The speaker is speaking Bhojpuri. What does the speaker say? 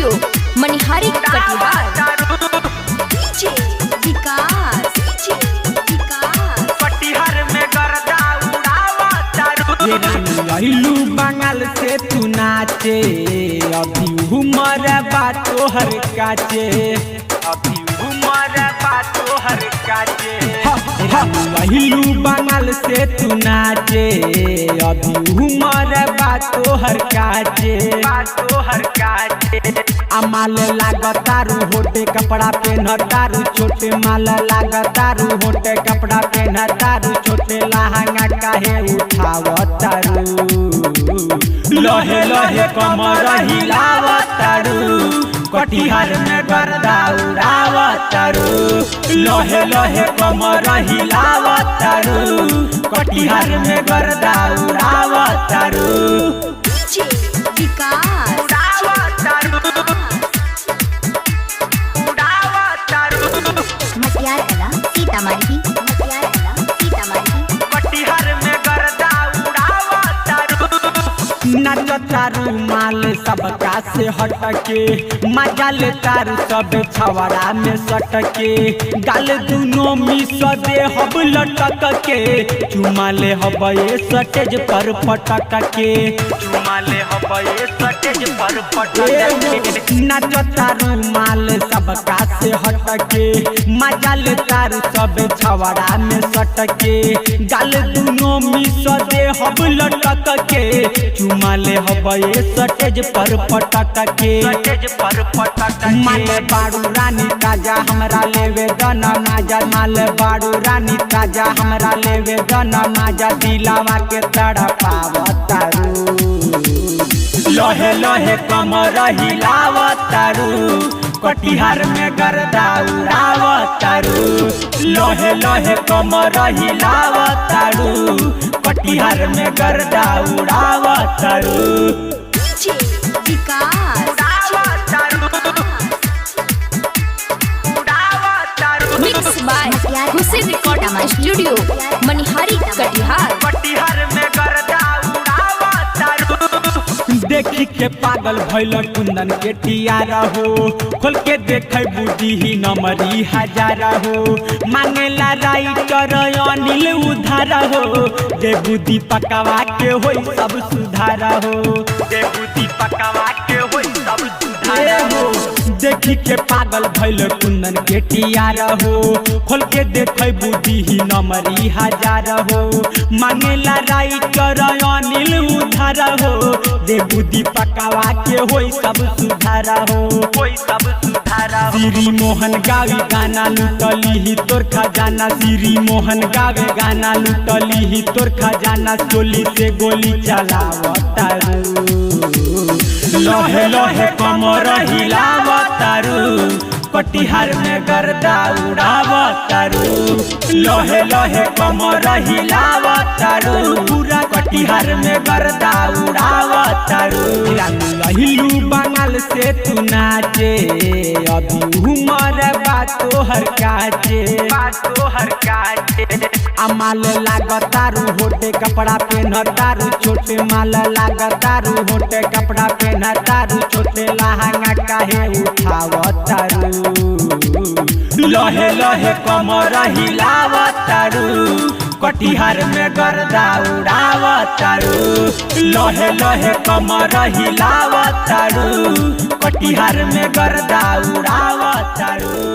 स्टूडियो मनिहारी कटिहार। डीजे विकास कटिहार में गर्दा उड़ावा तारू। ये लइलू बंगाल से तू नाचे, अभी उमर बातो हर काचे, अभी उमर बातो हर काचे। लइलू बंगाल से तू नाचे, अभी उमर बातो हर काचे, बातो हर काचे। अमाल लागतारू होटे कपड़ा पहनतारू छोटे, माल लागतारू होटे कपड़ा पहनतारू छोटे, लहंगा काहे उठावतारू, लहे लहे कमर हिलावतारू, कटिहार में गर्दा उड़ावतारू, लहे लहे कमर हिलावतारू, कटिहार में गर्दा उड़ावतारू। डीजे विकास मटियार कला सीतामढ़ी, मटियार कला सीतामढ़ी। कटिहार में गर्दा उड़ावतारू। नाचतारू माल सबका से हटके, मजा लेतारू सब छवड़ा में सटके, गाल दुनो मिस दे हब लटक के, चुमा ले हबे सटेज पर पटक के, चुमा ले हबे सटेज पर पटक के। नाचतारू माल सबका से हटके, मजा लेतारू सब छवड़ा में सटके, गाल दुनो मिस दे हब लटक के, चुमा ले हबे सटेज पर पटक के, सटेज पर पटक। माल बाड़ू रानी ताजा हमरा लेवे दना माजा, माल बाड़ू रानी ताजा हमरा लेवे दना माजा, दिलावा के तड़पावतारू, लहे लहे कमर हिलावतारू, कटिहार में गर्दा उड़ावतारू, लहे लहे कमर हिलावतारू, कटिहार में गर्दा उड़ावतारू। DJ Vikas mix by Hussain recording studio Manihari Katihar. Katihar में गर्दा उड़ावतारू। देखी के पागल भइल कुंदन के टियारा हो, खोल के देखे बुद्धि ही नमरी हजारा हो, मांगेला राइटर अनिल उधारा हो, दे बुद्धि पकावा के होई सब सुधारा हो, दे बुद्धि पकावा के होई सब सुधारा हो। देखी के पागल भइल कुंदन के टियारा हो, खोल के देखे बुद्धि ही नमरी हजारा हो, मांगेला राइटर अनिल उधारा हो, दे बुद्धि पकावा के होई सब सुधारा हो, होई सब सुधारा हो। श्री मोहन गावे गाना लुटली ही तोर खजाना, श्री मोहन गावे गाना लुटली ही तोर खजाना, चोली से गोली चलावतारू, लहे लहे कमर हिलावतारू, कटिहार में गर्दा उड़ावतारू, लहे लहे कमर हिलावतारू, पूरा कटिहार में गर्दा उड़ावतारू। लहिलू बंगाल से तू नाचे, अभी उमर बातो हर काचे, बातो हर काचे। अमाल लागतारू होटे कपड़ा पहनतारू छोटे, माल लागतारू होटे कपड़ा पहनतारू छोटे, लहंगा काहे उठावतारू, लहे लहे कमर हिलावतारू, कटिहार में गर्दा उड़ावतारू, लहे लहे कमर हिलावतारू, कटिहार में गर्दा उड़ावतारू।